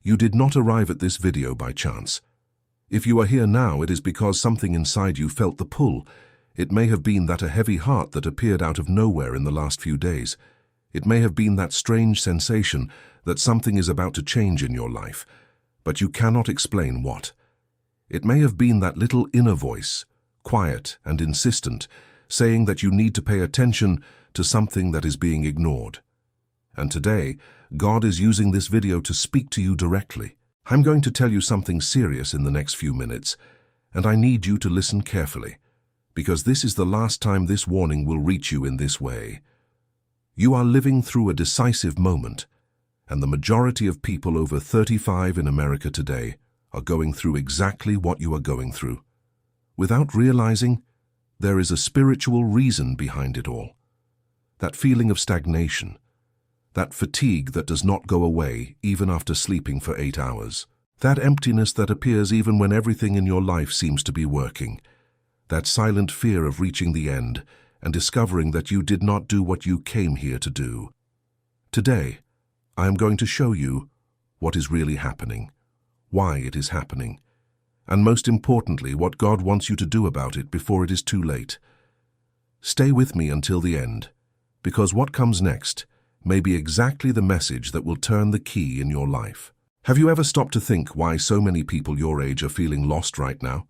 You did not arrive at this video by chance. If you are here now, it is because something inside you felt the pull. It may have been that a heavy heart that appeared out of nowhere in the last few days. It may have been that strange sensation that something is about to change in your life, but you cannot explain what. It may have been that little inner voice, quiet and insistent, saying that you need to pay attention to something that is being ignored. And today, God is using this video to speak to you directly. I'm going to tell you something serious in the next few minutes, and I need you to listen carefully, because this is the last time this warning will reach you in this way. You are living through a decisive moment, and the majority of people over 35 in America today are going through exactly what you are going through. Without realizing, there is a spiritual reason behind it all. That feeling of stagnation, that fatigue that does not go away even after sleeping for 8 hours, that emptiness that appears even when everything in your life seems to be working, that silent fear of reaching the end and discovering that you did not do what you came here to do. Today, I am going to show you what is really happening, why it is happening, and most importantly, what God wants you to do about it before it is too late. Stay with me until the end, because what comes next may be exactly the message that will turn the key in your life. Have you ever stopped to think why so many people your age are feeling lost right now?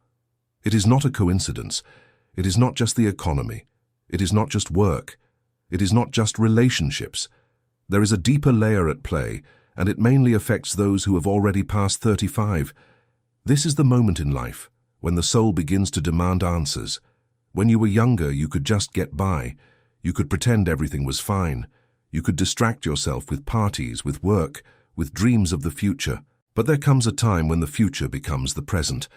It is not a coincidence. It is not just the economy. It is not just work. It is not just relationships. There is a deeper layer at play, and it mainly affects those who have already passed 35. This is the moment in life when the soul begins to demand answers. When you were younger, you could just get by. You could pretend everything was fine. You could distract yourself with parties, with work, with dreams of the future. But there comes a time when the future becomes the present,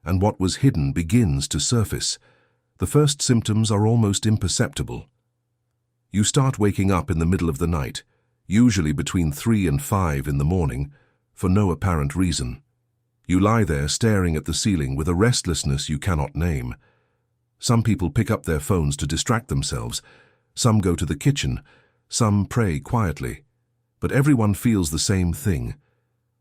and what was hidden begins to surface. The first symptoms are almost imperceptible. You start waking up in the middle of the night, usually between 3 and 5 in the morning, for no apparent reason. You lie there staring at the ceiling with a restlessness you cannot name. Some people pick up their phones to distract themselves. Some go to the kitchen. Some pray quietly. But everyone feels the same thing,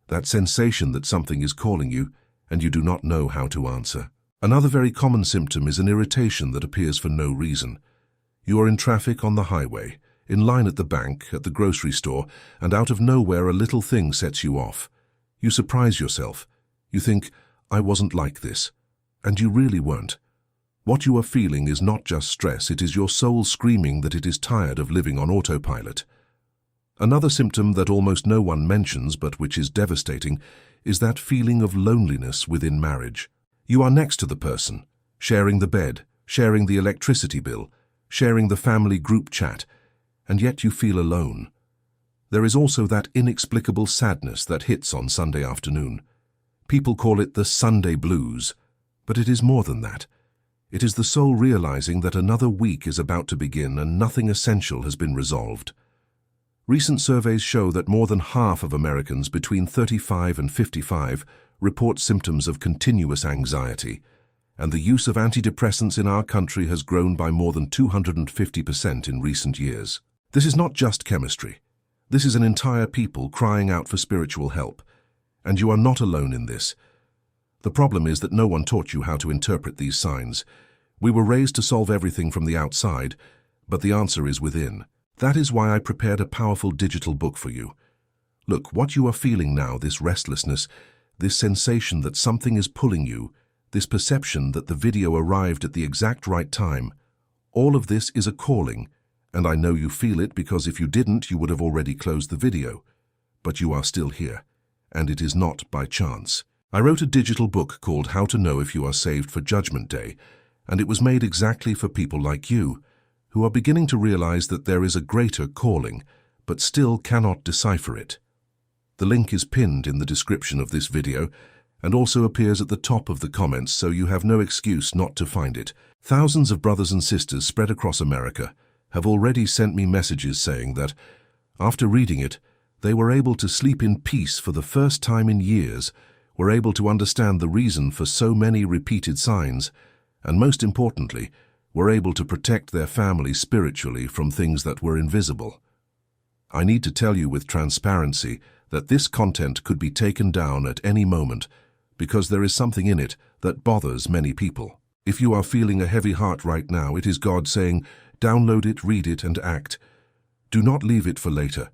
that sensation that something is calling you and you do not know how to answer. Another very common symptom is an irritation that appears for no reason. You are in traffic on the highway, in line at the bank, at the grocery store, and out of nowhere a little thing sets you off. You surprise yourself. You think, I wasn't like this. And you really weren't. What you are feeling is not just stress, it is your soul screaming that it is tired of living on autopilot. Another symptom that almost no one mentions, but which is devastating, is that feeling of loneliness within marriage. You are next to the person, sharing the bed, sharing the electricity bill, sharing the family group chat, and yet you feel alone. There is also that inexplicable sadness that hits on Sunday afternoon. People call it the Sunday blues, but it is more than that. It is the soul realizing that another week is about to begin and nothing essential has been resolved. Recent surveys show that more than half of Americans between 35 and 55 report symptoms of continuous anxiety, and the use of antidepressants in our country has grown by more than 250% in recent years. This is not just chemistry. This is an entire people crying out for spiritual help, and you are not alone in this. The problem is that no one taught you how to interpret these signs. We were raised to solve everything from the outside, but the answer is within. That is why I prepared a powerful digital book for you. Look, what you are feeling now, this restlessness, this sensation that something is pulling you, this perception that the video arrived at the exact right time, all of this is a calling, and I know you feel it because if you didn't, you would have already closed the video. But you are still here, and it is not by chance. I wrote a digital book called How to Know If You Are Saved for Judgment Day, and it was made exactly for people like you, who are beginning to realize that there is a greater calling, but still cannot decipher it. The link is pinned in the description of this video and also appears at the top of the comments, so you have no excuse not to find it. Thousands of brothers and sisters spread across America have already sent me messages saying that, after reading it, they were able to sleep in peace for the first time in years, were able to understand the reason for so many repeated signs, and most importantly, were able to protect their family spiritually from things that were invisible. I need to tell you with transparency that this content could be taken down at any moment because there is something in it that bothers many people. If you are feeling a heavy heart right now, it is God saying, download it, read it, and act. Do not leave it for later.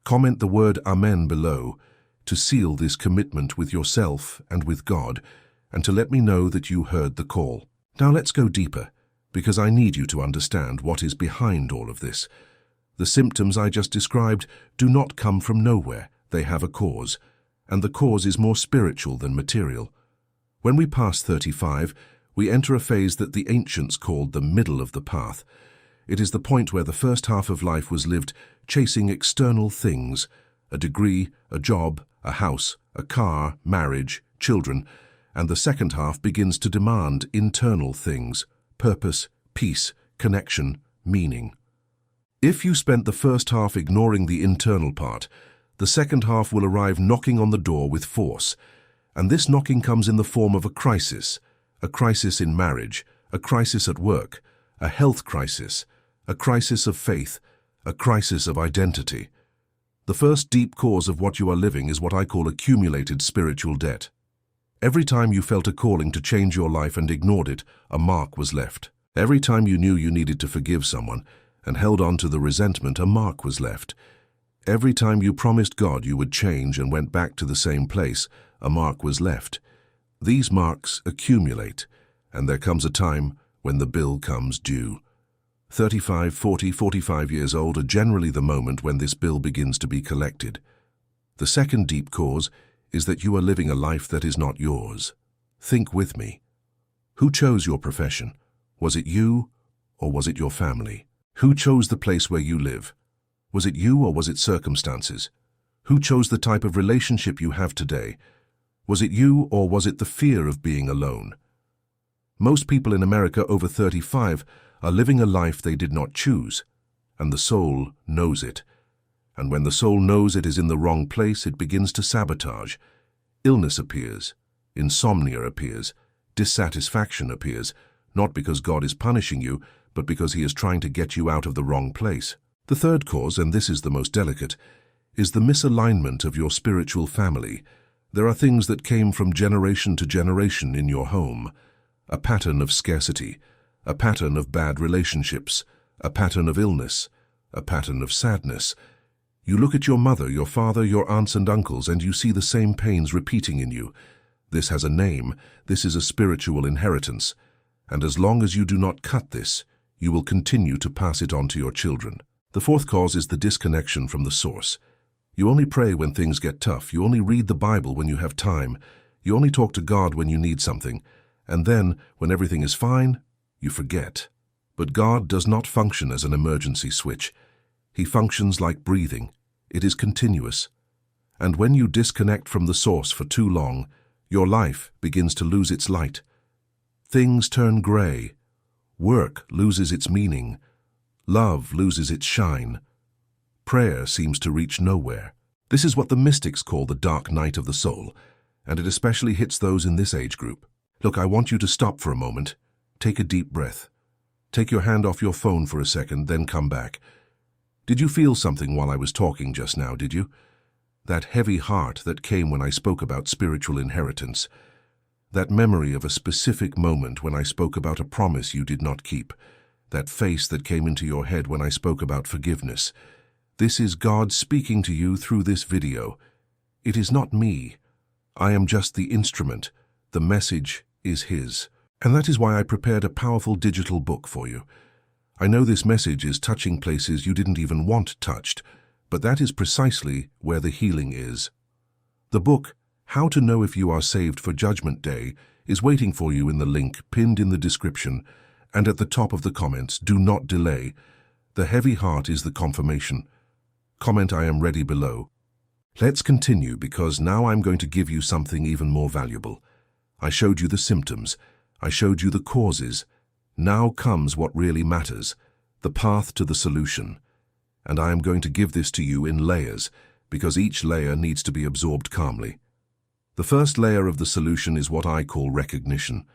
Comment the word Amen below to seal this commitment with yourself and with God, and to let me know that you heard the call. Now let's go deeper, because I need you to understand what is behind all of this. The symptoms I just described do not come from nowhere. They have a cause, and the cause is more spiritual than material. When we pass 35, we enter a phase that the ancients called the middle of the path. It is the point where the first half of life was lived chasing external things, a degree, a job, a house, a car, marriage, children, and the second half begins to demand internal things, purpose, peace, connection, meaning. If you spent the first half ignoring the internal part, the second half will arrive knocking on the door with force, and this knocking comes in the form of a crisis in marriage, a crisis at work, a health crisis, a crisis of faith, a crisis of identity. The first deep cause of what you are living is what I call accumulated spiritual debt. Every time you felt a calling to change your life and ignored it, a mark was left. Every time you knew you needed to forgive someone and held on to the resentment, a mark was left. Every time you promised God you would change and went back to the same place, a mark was left. These marks accumulate, and there comes a time when the bill comes due. 35, 40, 45 years old are generally the moment when this bill begins to be collected. The second deep cause is that you are living a life that is not yours. Think with me. Who chose your profession? Was it you, or was it your family? Who chose the place where you live? Was it you, or was it circumstances? Who chose the type of relationship you have today? Was it you, or was it the fear of being alone? Most people in America over 35 are living a life they did not choose, and the soul knows it. And when the soul knows it is in the wrong place, it begins to sabotage. Illness appears, insomnia appears, dissatisfaction appears, not because God is punishing you, but because He is trying to get you out of the wrong place. The third cause, and this is the most delicate, is the misalignment of your spiritual family. There are things that came from generation to generation in your home. A pattern of scarcity, a pattern of bad relationships, a pattern of illness, a pattern of sadness. You look at your mother, your father, your aunts and uncles, and you see the same pains repeating in you. This has a name. This is a spiritual inheritance. And as long as you do not cut this, you will continue to pass it on to your children. The fourth cause is the disconnection from the source. You only pray when things get tough. You only read the Bible when you have time. You only talk to God when you need something. And then, when everything is fine, you forget. But God does not function as an emergency switch. He functions like breathing. It is continuous. And when you disconnect from the source for too long, your life begins to lose its light. Things turn gray. Work loses its meaning. Love loses its shine. Prayer seems to reach nowhere. This is what the mystics call the dark night of the soul, and it especially hits those in this age group. Look, I want you to stop for a moment. Take a deep breath. Take your hand off your phone for a second, then come back. Did you feel something while I was talking just now, did you? That heavy heart that came when I spoke about spiritual inheritance. That memory of a specific moment when I spoke about a promise you did not keep. That face that came into your head when I spoke about forgiveness. This is God speaking to you through this video. It is not me. I am just the instrument. The message is His. And that is why I prepared a powerful digital book for you. I know this message is touching places you didn't even want touched, but that is precisely where the healing is. The book, How to Know If You Are Saved for Judgment Day, is waiting for you in the link pinned in the description and at the top of the comments. Do not delay. The heavy heart is the confirmation. Comment I am ready below. Let's continue, because now I'm going to give you something even more valuable. I showed you the symptoms. I showed you the causes. Now comes what really matters, the path to the solution. And I am going to give this to you in layers, because each layer needs to be absorbed calmly. The first layer of the solution is what I call recognition.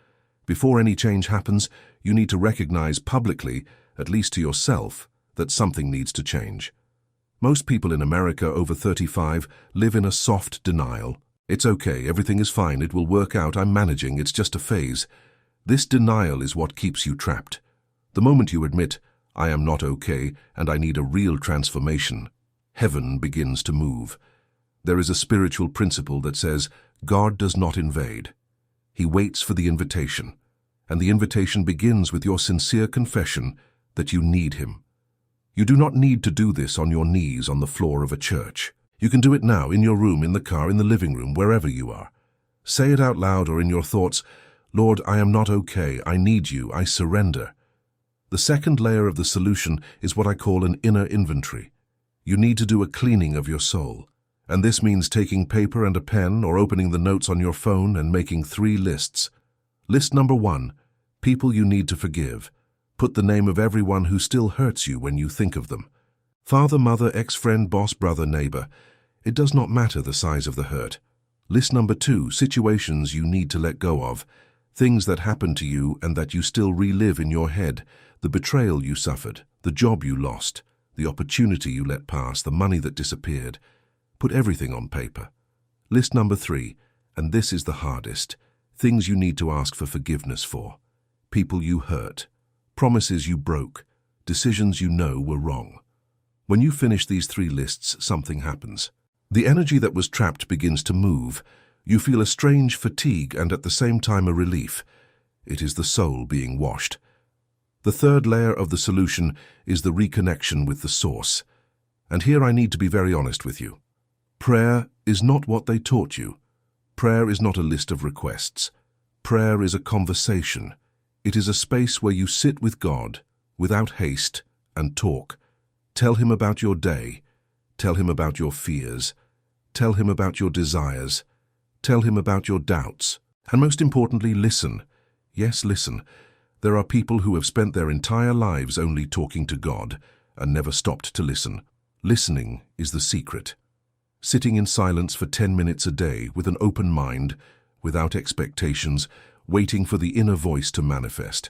Before any change happens, you need to recognize publicly, at least to yourself, that something needs to change. Most people in America over 35 live in a soft denial. It's okay, everything is fine, it will work out, I'm managing, it's just a phase. This denial is what keeps you trapped. The moment you admit, I am not okay and I need a real transformation, heaven begins to move. There is a spiritual principle that says God does not invade. He waits for the invitation, and the invitation begins with your sincere confession that you need Him. You do not need to do this on your knees on the floor of a church. You can do it now, in your room, in the car, in the living room, wherever you are. Say it out loud or in your thoughts, Lord, I am not okay, I need you, I surrender. The second layer of the solution is what I call an inner inventory. You need to do a cleaning of your soul. And this means taking paper and a pen or opening the notes on your phone and making 3 lists. List number 1, people you need to forgive. Put the name of everyone who still hurts you when you think of them. Father, mother, ex-friend, boss, brother, neighbor. It does not matter the size of the hurt. List number 2, situations you need to let go of. Things that happened to you and that you still relive in your head. The betrayal you suffered, the job you lost, the opportunity you let pass, the money that disappeared. Put everything on paper. List number 3, and this is the hardest. Things you need to ask for forgiveness for. People you hurt. Promises you broke. Decisions you know were wrong. When you finish these 3 lists, something happens. The energy that was trapped begins to move. You feel a strange fatigue and at the same time a relief. It is the soul being washed. The third layer of the solution is the reconnection with the source. And here I need to be very honest with you. Prayer is not what they taught you. Prayer is not a list of requests. Prayer is a conversation. It is a space where you sit with God, without haste, and talk. Tell Him about your day. Tell Him about your fears. Tell Him about your desires. Tell Him about your doubts. And most importantly, listen. Yes, listen. There are people who have spent their entire lives only talking to God and never stopped to listen. Listening is the secret. Sitting in silence for 10 minutes a day with an open mind, without expectations, waiting for the inner voice to manifest.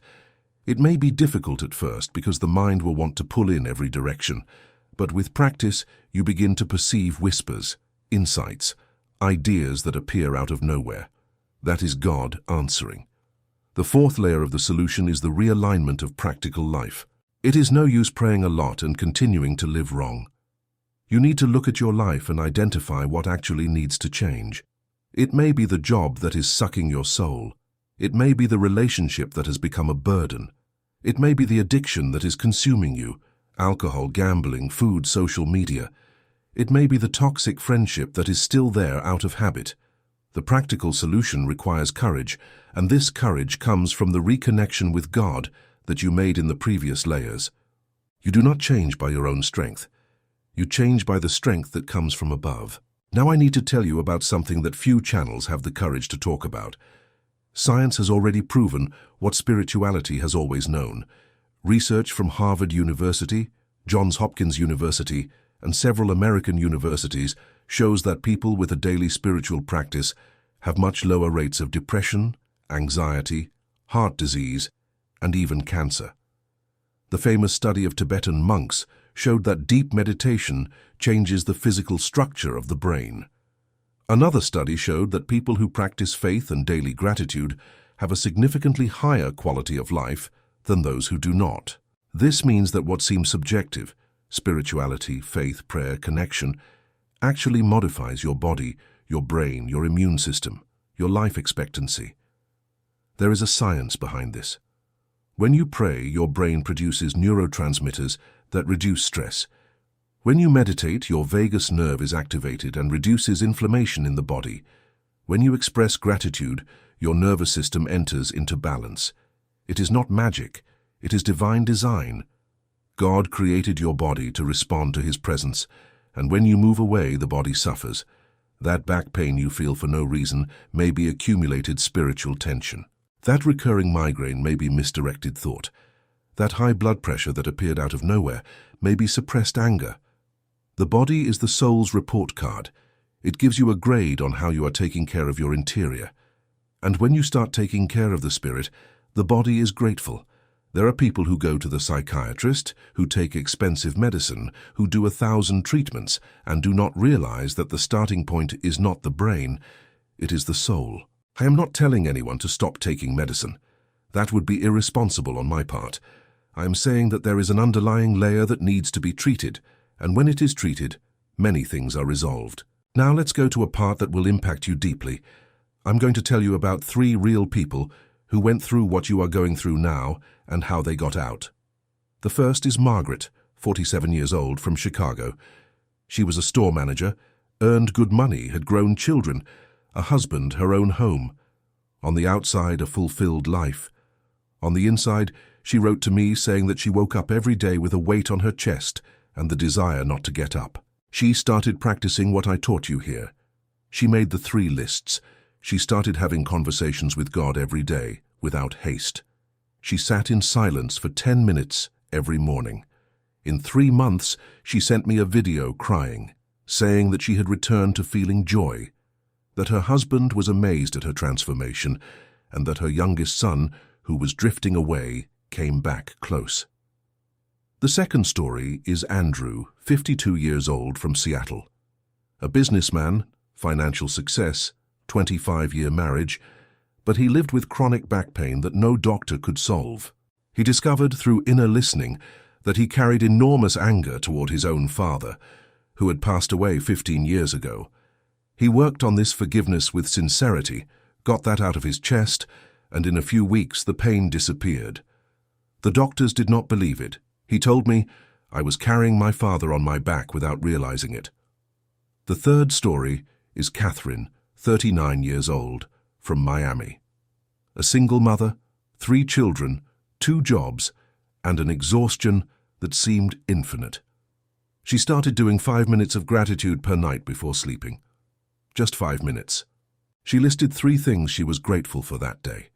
It may be difficult at first because the mind will want to pull in every direction, but with practice you begin to perceive whispers, insights, ideas that appear out of nowhere. That is God answering. The fourth layer of the solution is the realignment of practical life. It is no use praying a lot and continuing to live wrong. You need to look at your life and identify what actually needs to change. It may be the job that is sucking your soul. It may be the relationship that has become a burden. It may be the addiction that is consuming you, alcohol, gambling, food, social media. It may be the toxic friendship that is still there out of habit. The practical solution requires courage, and this courage comes from the reconnection with God that you made in the previous layers. You do not change by your own strength. You change by the strength that comes from above. Now I need to tell you about something that few channels have the courage to talk about. Science has already proven what spirituality has always known. Research from Harvard University, Johns Hopkins University, and several American universities shows that people with a daily spiritual practice have much lower rates of depression, anxiety, heart disease, and even cancer. The famous study of Tibetan monks showed that deep meditation changes the physical structure of the brain. Another study showed that people who practice faith and daily gratitude have a significantly higher quality of life than those who do not. This means that what seems subjective, spirituality, faith, prayer, connection, actually modifies your body, your brain, your immune system, your life expectancy. There is a science behind this. When you pray, your brain produces neurotransmitters that reduce stress. When you meditate, your vagus nerve is activated and reduces inflammation in the body. When you express gratitude, your nervous system enters into balance. It is not magic, it is divine design. God created your body to respond to His presence, and when you move away, the body suffers. That back pain you feel for no reason may be accumulated spiritual tension. That recurring migraine may be misdirected thought. That high blood pressure that appeared out of nowhere may be suppressed anger. The body is the soul's report card. It gives you a grade on how you are taking care of your interior. And when you start taking care of the spirit, the body is grateful. There are people who go to the psychiatrist, who take expensive medicine, who do 1,000 treatments, and do not realize that the starting point is not the brain, it is the soul. I am not telling anyone to stop taking medicine. That would be irresponsible on my part. I am saying that there is an underlying layer that needs to be treated, and when it is treated, many things are resolved. Now let's go to a part that will impact you deeply. I'm going to tell you about 3 real people who went through what you are going through now and how they got out. The first is Margaret, 47 years old, from Chicago. She was a store manager, earned good money, had grown children, a husband, her own home. On the outside, a fulfilled life. On the inside, she wrote to me saying that she woke up every day with a weight on her chest and the desire not to get up. She started practicing what I taught you here. She made the 3 lists. She started having conversations with God every day, without haste. She sat in silence for 10 minutes every morning. In 3 months, she sent me a video crying, saying that she had returned to feeling joy, that her husband was amazed at her transformation, and that her youngest son, who was drifting away, came back close. The second story is Andrew, 52 years old, from Seattle. A businessman, financial success, 25-year marriage, but he lived with chronic back pain that no doctor could solve. He discovered through inner listening that he carried enormous anger toward his own father, who had passed away 15 years ago. He worked on this forgiveness with sincerity, got that out of his chest, and in a few weeks the pain disappeared. The doctors did not believe it. He told me I was carrying my father on my back without realizing it. The third story is Catherine, 39 years old, from Miami. A single mother, 3 children, 2 jobs, and an exhaustion that seemed infinite. She started doing 5 minutes of gratitude per night before sleeping. Just 5 minutes. She listed 3 things she was grateful for that day.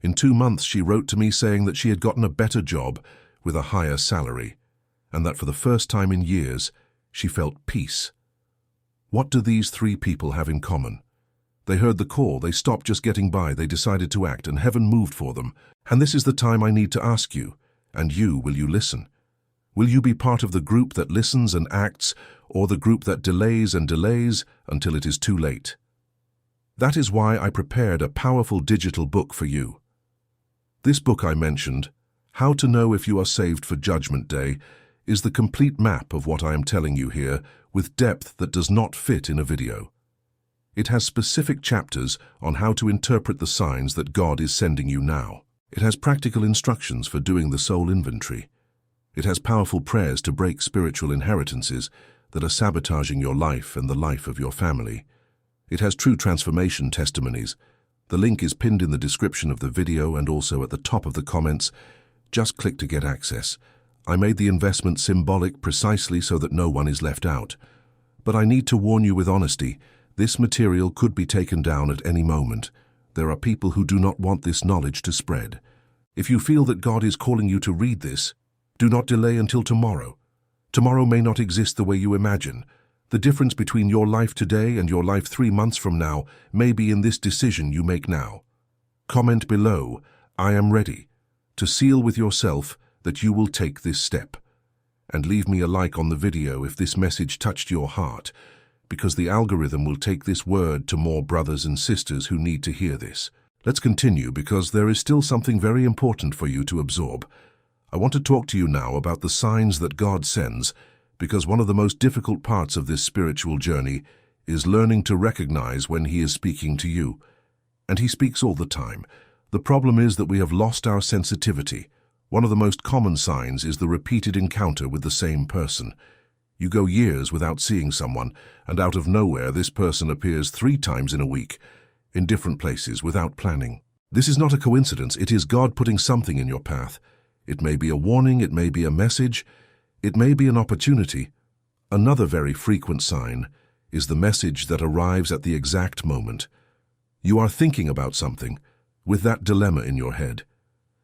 In 2 months, she wrote to me saying that she had gotten a better job with a higher salary, and that for the first time in years, she felt peace. What do these 3 people have in common? They heard the call, they stopped just getting by, they decided to act, and heaven moved for them. And this is the time I need to ask you, and you, will you listen? Will you be part of the group that listens and acts, or the group that delays and delays until it is too late? That is why I prepared a powerful digital book for you. This book I mentioned, How to Know If You Are Saved for Judgment Day, is the complete map of what I am telling you here, with depth that does not fit in a video. It has specific chapters on how to interpret the signs that God is sending you now. It has practical instructions for doing the soul inventory. It has powerful prayers to break spiritual inheritances that are sabotaging your life and the life of your family. It has true transformation testimonies. The link is pinned in the description of the video and also at the top of the comments. Just click to get access. I made the investment symbolic precisely so that no one is left out. But I need to warn you with honesty, this material could be taken down at any moment. There are people who do not want this knowledge to spread. If you feel that God is calling you to read this, do not delay until tomorrow. Tomorrow may not exist the way you imagine. The difference between your life today and your life 3 months from now may be in this decision you make now. Comment below, I am ready, to seal with yourself that you will take this step. And leave me a like on the video if this message touched your heart, because the algorithm will take this word to more brothers and sisters who need to hear this. Let's continue because there is still something very important for you to absorb. I want to talk to you now about the signs that God sends, because one of the most difficult parts of this spiritual journey is learning to recognize when He is speaking to you. And He speaks all the time. The problem is that we have lost our sensitivity. One of the most common signs is the repeated encounter with the same person. You go years without seeing someone, and out of nowhere this person appears 3 times in a week, in different places, without planning. This is not a coincidence, it is God putting something in your path. It may be a warning, it may be a message, it may be an opportunity. Another very frequent sign is the message that arrives at the exact moment. You are thinking about something, with that dilemma in your head,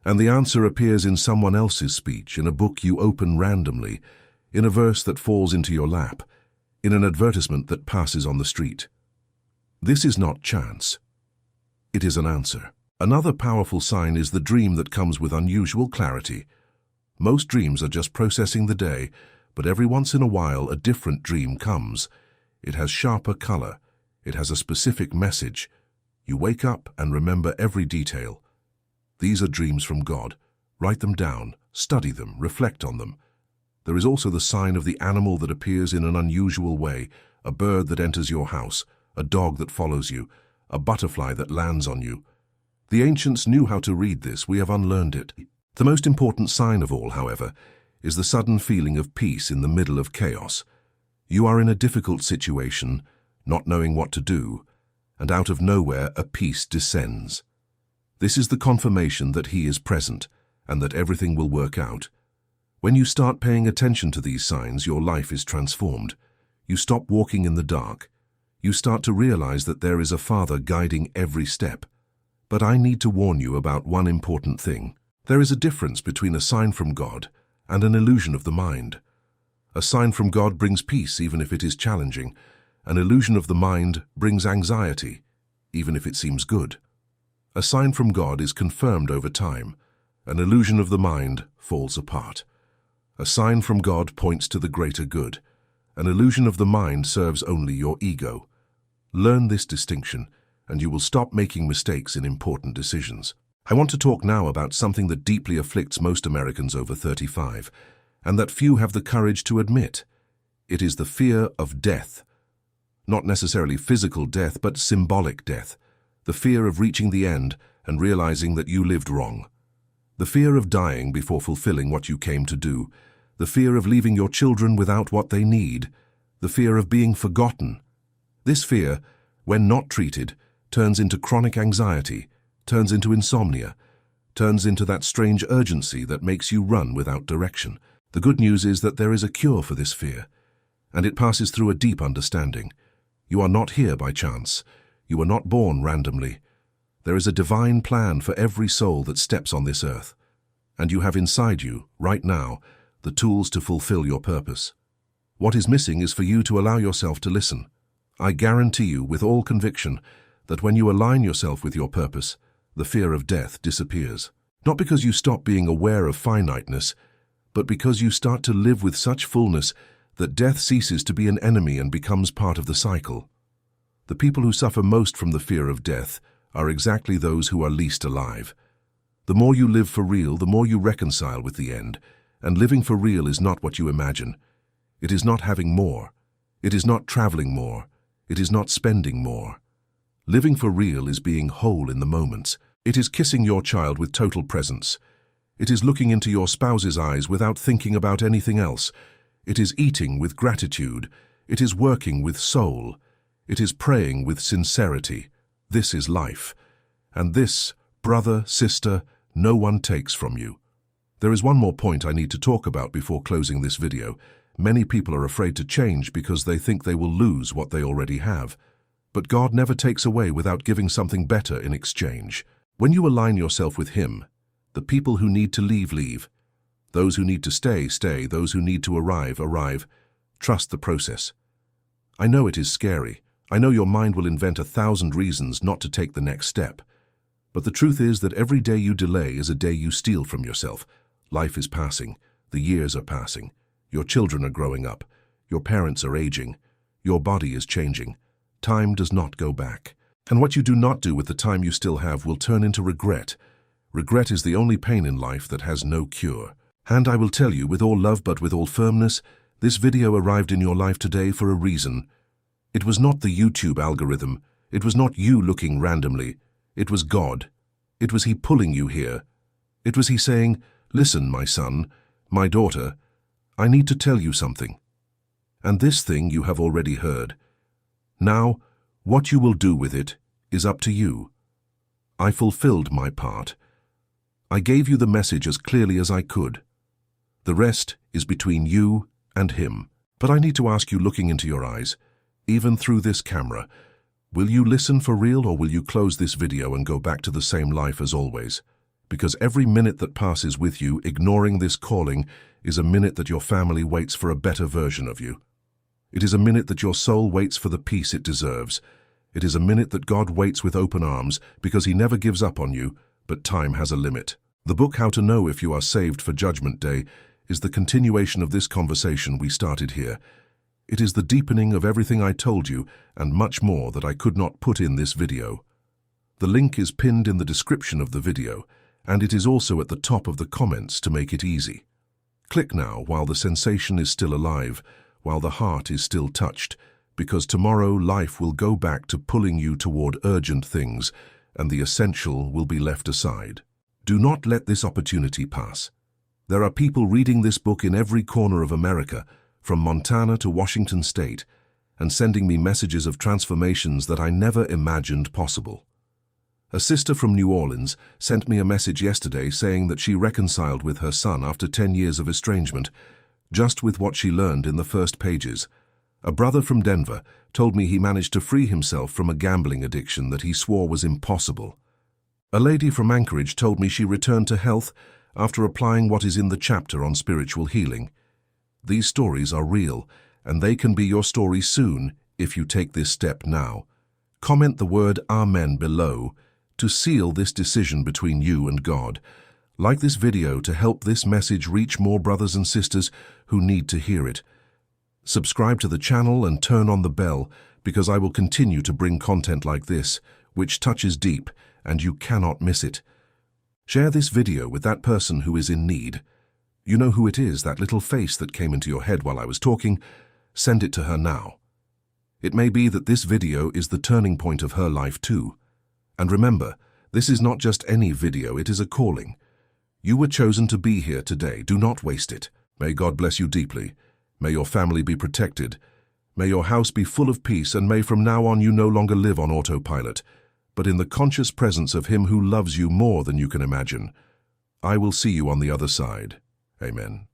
and the answer appears in someone else's speech, in a book you open randomly, in a verse that falls into your lap, in an advertisement that passes on the street. This is not chance. It is an answer. Another powerful sign is the dream that comes with unusual clarity. Most dreams are just processing the day, but every once in a while a different dream comes. It has sharper color. It has a specific message. You wake up and remember every detail. These are dreams from God. Write them down, study them, reflect on them. There is also the sign of the animal that appears in an unusual way, a bird that enters your house, a dog that follows you, a butterfly that lands on you. The ancients knew how to read this. We have unlearned it. The most important sign of all, however, is the sudden feeling of peace in the middle of chaos. You are in a difficult situation, not knowing what to do, and out of nowhere a peace descends. This is the confirmation that He is present and that everything will work out. When you start paying attention to these signs, your life is transformed. You stop walking in the dark. You start to realize that there is a Father guiding every step. But I need to warn you about one important thing. There is a difference between a sign from God and an illusion of the mind. A sign from God brings peace even if it is challenging. An illusion of the mind brings anxiety, even if it seems good. A sign from God is confirmed over time. An illusion of the mind falls apart. A sign from God points to the greater good. An illusion of the mind serves only your ego. Learn this distinction, and you will stop making mistakes in important decisions. I want to talk now about something that deeply afflicts most Americans over 35, and that few have the courage to admit. It is the fear of death. Not necessarily physical death, but symbolic death. The fear of reaching the end and realizing that you lived wrong. The fear of dying before fulfilling what you came to do. The fear of leaving your children without what they need. The fear of being forgotten. This fear, when not treated, turns into chronic anxiety, turns into insomnia, turns into that strange urgency that makes you run without direction. The good news is that there is a cure for this fear, and it passes through a deep understanding. You are not here by chance. You were not born randomly. There is a divine plan for every soul that steps on this earth, and you have inside you, right now, the tools to fulfill your purpose. What is missing is for you to allow yourself to listen. I guarantee you with all conviction that when you align yourself with your purpose, the fear of death disappears. Not because you stop being aware of finiteness, but because you start to live with such fullness that death ceases to be an enemy and becomes part of the cycle. The people who suffer most from the fear of death are exactly those who are least alive. The more you live for real, the more you reconcile with the end, and living for real is not what you imagine. It is not having more. It is not traveling more. It is not spending more. Living for real is being whole in the moments. It is kissing your child with total presence. It is looking into your spouse's eyes without thinking about anything else. It is eating with gratitude. It is working with soul. It is praying with sincerity. This is life. And this, brother, sister, no one takes from you. There is one more point I need to talk about before closing this video. Many people are afraid to change because they think they will lose what they already have. But God never takes away without giving something better in exchange. When you align yourself with Him, the people who need to leave, leave. Those who need to stay, stay. Those who need to arrive, arrive. Trust the process. I know it is scary. I know your mind will invent 1,000 reasons not to take the next step. But the truth is that every day you delay is a day you steal from yourself. Life is passing. The years are passing. Your children are growing up. Your parents are aging. Your body is changing. Time does not go back. And what you do not do with the time you still have will turn into regret. Regret is the only pain in life that has no cure. And I will tell you with all love but with all firmness, this video arrived in your life today for a reason. It was not the YouTube algorithm. It was not you looking randomly. It was God. It was He pulling you here. It was He saying, "Listen, my son, my daughter, I need to tell you something." And this thing you have already heard. Now, what you will do with it is up to you. I fulfilled my part. I gave you the message as clearly as I could. The rest is between you and Him. But I need to ask you, looking into your eyes, even through this camera, will you listen for real, or will you close this video and go back to the same life as always? Because every minute that passes with you ignoring this calling is a minute that your family waits for a better version of you. It is a minute that your soul waits for the peace it deserves. It is a minute that God waits with open arms because he never gives up on you, but time has a limit. The book How to Know If You Are Saved for Judgment Day is the continuation of this conversation we started here. It is the deepening of everything I told you and much more that I could not put in this video. The link is pinned in the description of the video, and it is also at the top of the comments to make it easy. Click now while the sensation is still alive, while the heart is still touched, because tomorrow life will go back to pulling you toward urgent things, and the essential will be left aside. Do not let this opportunity pass. There are people reading this book in every corner of America, from Montana to Washington State, and sending me messages of transformations that I never imagined possible. A sister from New Orleans sent me a message yesterday saying that she reconciled with her son after 10 years of estrangement, just with what she learned in the first pages. A brother from Denver told me he managed to free himself from a gambling addiction that he swore was impossible. A lady from Anchorage told me she returned to health after applying what is in the chapter on spiritual healing. These stories are real, and they can be your story soon if you take this step now. Comment the word Amen below to seal this decision between you and God. Like this video to help this message reach more brothers and sisters who need to hear it. Subscribe to the channel and turn on the bell, because I will continue to bring content like this, which touches deep, and you cannot miss it. Share this video with that person who is in need. You know who it is, that little face that came into your head while I was talking. Send it to her now. It may be that this video is the turning point of her life too. And remember, this is not just any video, it is a calling. You were chosen to be here today. Do not waste it. May God bless you deeply. May your family be protected. May your house be full of peace, and may from now on you no longer live on autopilot, but in the conscious presence of Him who loves you more than you can imagine. I will see you on the other side. Amen.